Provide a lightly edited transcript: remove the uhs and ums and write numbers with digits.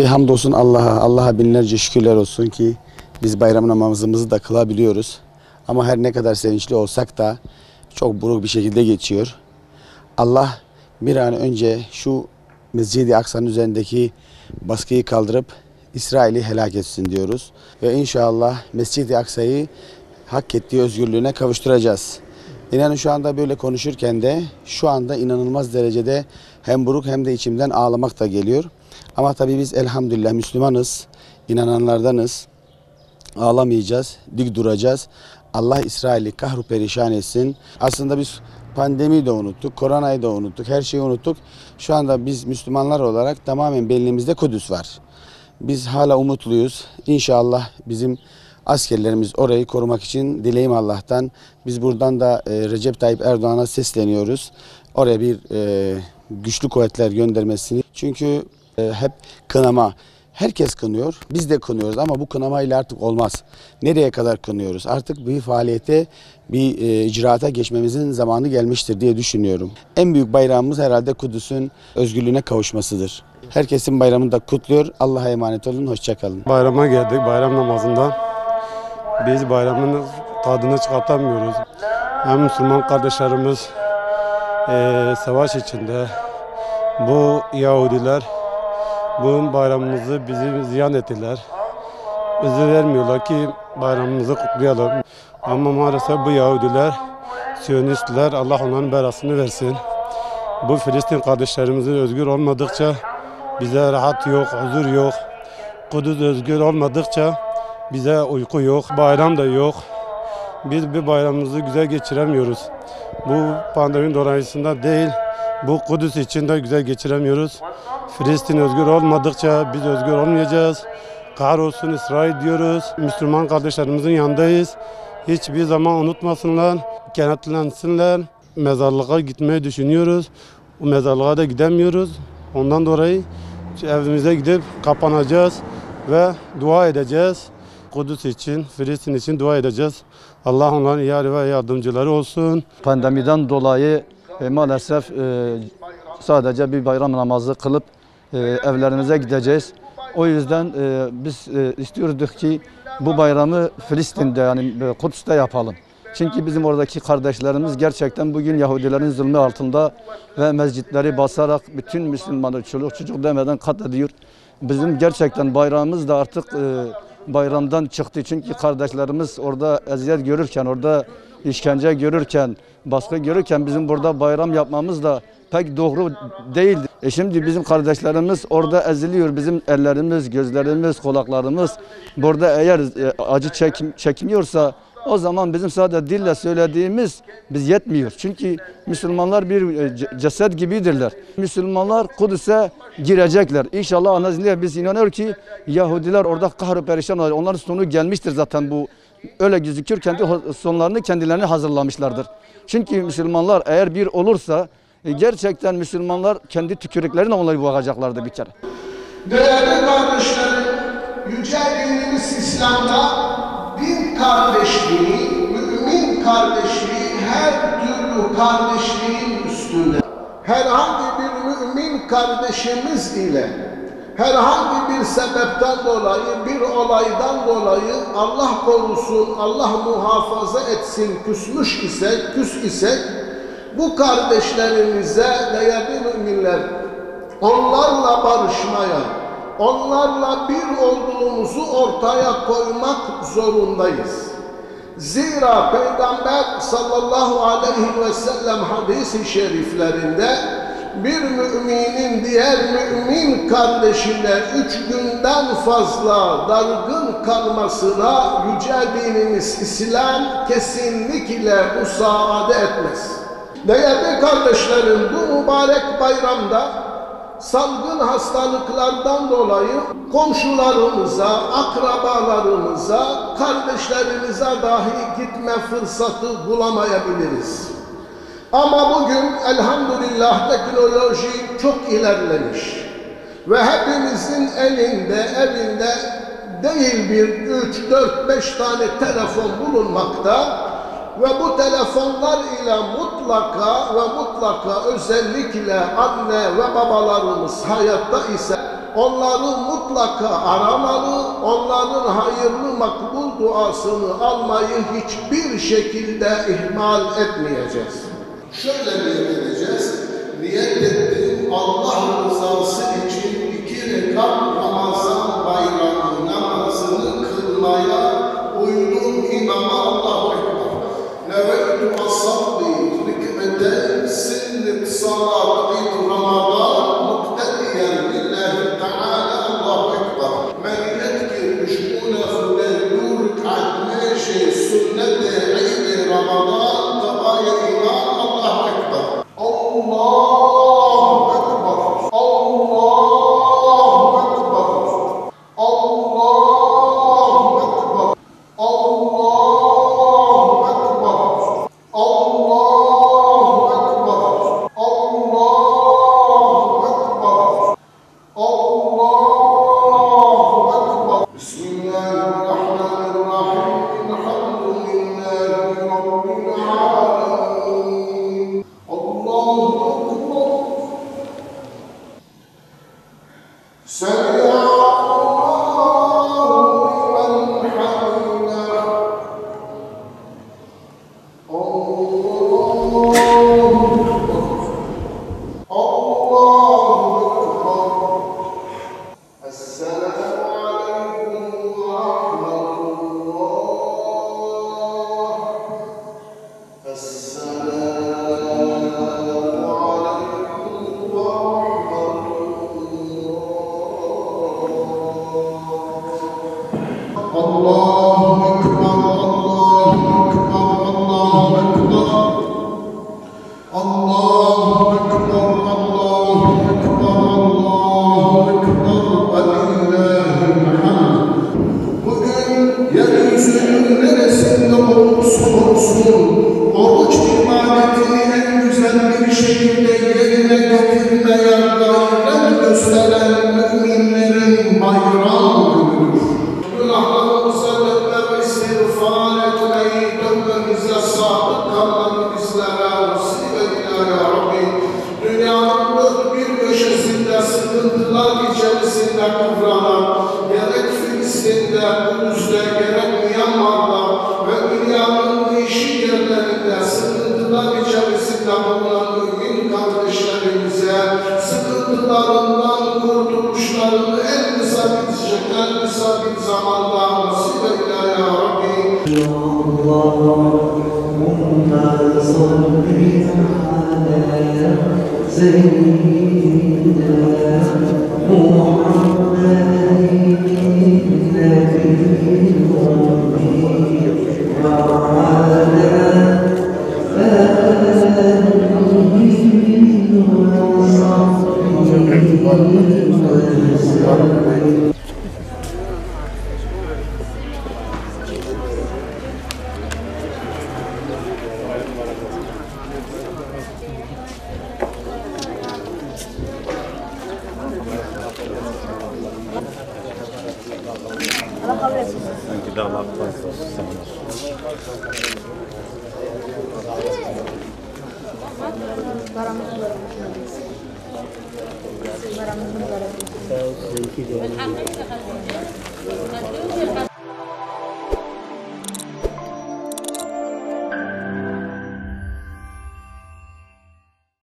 Hamdolsun Allah'a binlerce şükürler olsun ki biz bayram namazımızı da kılabiliyoruz. Ama her ne kadar sevinçli olsak da çok buruk bir şekilde geçiyor. Allah bir an önce şu Mescid-i Aksa'nın üzerindeki baskıyı kaldırıp İsrail'i helak etsin diyoruz. Ve inşallah Mescid-i Aksa'yı hak ettiği özgürlüğüne kavuşturacağız. İnanın şu anda böyle konuşurken de şu anda inanılmaz derecede hem buruk hem de içimden ağlamak da geliyor. Ama tabii biz elhamdülillah Müslümanız, inananlardanız. Ağlamayacağız, dik duracağız. Allah İsrail'i kahru perişan etsin. Aslında biz pandemiyi de unuttuk, koronayı da unuttuk, her şeyi unuttuk. Şu anda biz Müslümanlar olarak tamamen beynimizde Kudüs var. Biz hala umutluyuz. İnşallah bizim askerlerimiz orayı korumak için dileğim Allah'tan. Biz buradan da Recep Tayyip Erdoğan'a sesleniyoruz. Oraya bir güçlü kuvvetler göndermesini. Çünkü hep kınama. Herkes kınıyor, biz de kınıyoruz ama bu kınamayla artık olmaz. Nereye kadar kınıyoruz? Artık bir faaliyete, bir icraata geçmemizin zamanı gelmiştir diye düşünüyorum. En büyük bayramımız herhalde Kudüs'ün özgürlüğüne kavuşmasıdır. Herkesin bayramını da kutluyor. Allah'a emanet olun, hoşça kalın. Bayrama geldik, bayram namazından. Biz bayramın tadını çıkartamıyoruz. Hem Müslüman kardeşlerimiz savaş içinde, bu Yahudiler bu bayramımızı bizi ziyan ettiler. İzin vermiyorlar ki bayramımızı kutlayalım. Ama maalesef bu Yahudiler, Siyonistler, Allah onların belasını versin. Bu Filistin kardeşlerimizin özgür olmadıkça bize rahat yok, huzur yok. Kudüs özgür olmadıkça bize uyku yok, bayram da yok. Biz bir bayramımızı güzel geçiremiyoruz. Bu pandemi dolayısıyla değil, bu Kudüs için de güzel geçiremiyoruz. Filistin özgür olmadıkça biz özgür olmayacağız. Kahrolsun İsrail diyoruz. Müslüman kardeşlerimizin yanındayız. Hiçbir zaman unutmasınlar, kenetlensinler. Mezarlığa gitmeyi düşünüyoruz. O mezarlığa da gidemiyoruz. Ondan dolayı evimize gidip kapanacağız ve dua edeceğiz. Kudüs için, Filistin için dua edeceğiz. Allah onların yar ve yardımcıları olsun. Pandemiden dolayı maalesef sadece bir bayram namazı kılıp evlerimize gideceğiz. O yüzden biz istiyorduk ki bu bayramı Filistin'de yani Kudüs'te yapalım. Çünkü bizim oradaki kardeşlerimiz gerçekten bugün Yahudilerin zulmü altında ve mescitleri basarak bütün Müslümanları çoluk çocuk demeden katlediyor. Bizim gerçekten bayrağımız da artık bayramdan çıktı. Çünkü kardeşlerimiz orada eziyet görürken, orada işkence görürken, baskı görürken bizim burada bayram yapmamız da pek doğru değildi. Şimdi bizim kardeşlerimiz orada eziliyor. Bizim ellerimiz, gözlerimiz, kulaklarımız burada eğer acı çekmiyorsa o zaman bizim sadece dille söylediğimiz biz yetmiyor. Çünkü Müslümanlar bir ceset gibidirler. Müslümanlar Kudüs'e girecekler. İnşallah Allah'ın izniyle biz inanıyoruz ki Yahudiler orada kahru perişan olacak. Onların sonu gelmiştir zaten bu. Öyle gözüküyor, kendi sonlarını kendilerini hazırlamışlardır. Çünkü Müslümanlar eğer bir olursa gerçekten Müslümanlar kendi tükürüklerine onları boğacaklardı bir kere. Değerli kardeşlerim, yüce dinimiz İslam'da din kardeşliği, mümin kardeşliği her türlü kardeşliğin üstünde. Herhangi bir mümin kardeşimiz ile herhangi bir sebepten dolayı, bir olaydan dolayı Allah korusun, Allah muhafaza etsin küsmüş isek, küs isek, bu kardeşlerimize değerli müminler, onlarla barışmaya, onlarla bir olduğumuzu ortaya koymak zorundayız. Zira Peygamber sallallahu aleyhi ve sellem hadis-i şeriflerinde bir müminin diğer mümin kardeşine 3 günden fazla dargın kalmasına yüce dinimiz İslam kesinlikle müsaade etmez. Değerli kardeşlerim, bu mübarek bayramda salgın hastalıklardan dolayı komşularımıza, akrabalarımıza, kardeşlerimize dahi gitme fırsatı bulamayabiliriz. Ama bugün elhamdülillah teknoloji çok ilerlemiş ve hepimizin elinde, evinde değil bir 3, 4, 5 tane telefon bulunmakta. Ve bu telefonlar ile mutlaka özellikle anne ve babalarımız hayatta ise onları mutlaka aramalı, onların hayırlı makbul duasını almayı hiçbir şekilde ihmal etmeyeceğiz. Şöyle niyet edeceğiz, niyet ettiğim Allah rızası için 2 rekat Ramazan bayramı namazını kılmaya uydum imama Allahu Ekber. Neveytu asalli rik'eten sinnet salat id Ramazan muktediyen lillahi Teala Allahu Ekber. Men yetkir şuna hudeyu rik'at meşe sünnet-i id Ramazan tabaya imam Allahu Ekber. Allahu Ekber. Allahu Ekber. Allahu Ekber. Allahu Ekber. Allahu Ekber. Allahu Ekber. Allahu Ekber. Bismillahirrahmanirrahim. Elhamdülillahi Rabbil alemin. Allahu Ekber. Semi'a yeryüzünün neresinde olursa olsun oruç ibadetini en güzel bir şekilde yerine getirmeye gayret gösteren müminlerin bayram günüdür. Günahlarımıza tövbe ve istiğfar etmeyi, tövbemize sadık kalmayı bizlere nasip eyle ya Rabbi. Dünyanın bir köşesinde sıkıntılar içerisinde kıvranan, gerek Filistin'de, Kudüs'te, gerek Myanmar'da ve dünyanın değişik yerlerinde sıkıntılar içerisinde bulunan mümin kardeşlerimize sıkıntılarından kurtuluşlarını en kısa bir zamanda nasip eyle ya Rabbi. Allahümme salli ala seyyidina Muhammedin nebiyil ummi ve ala alihi ve sahbihi ve sellem. Barang-barang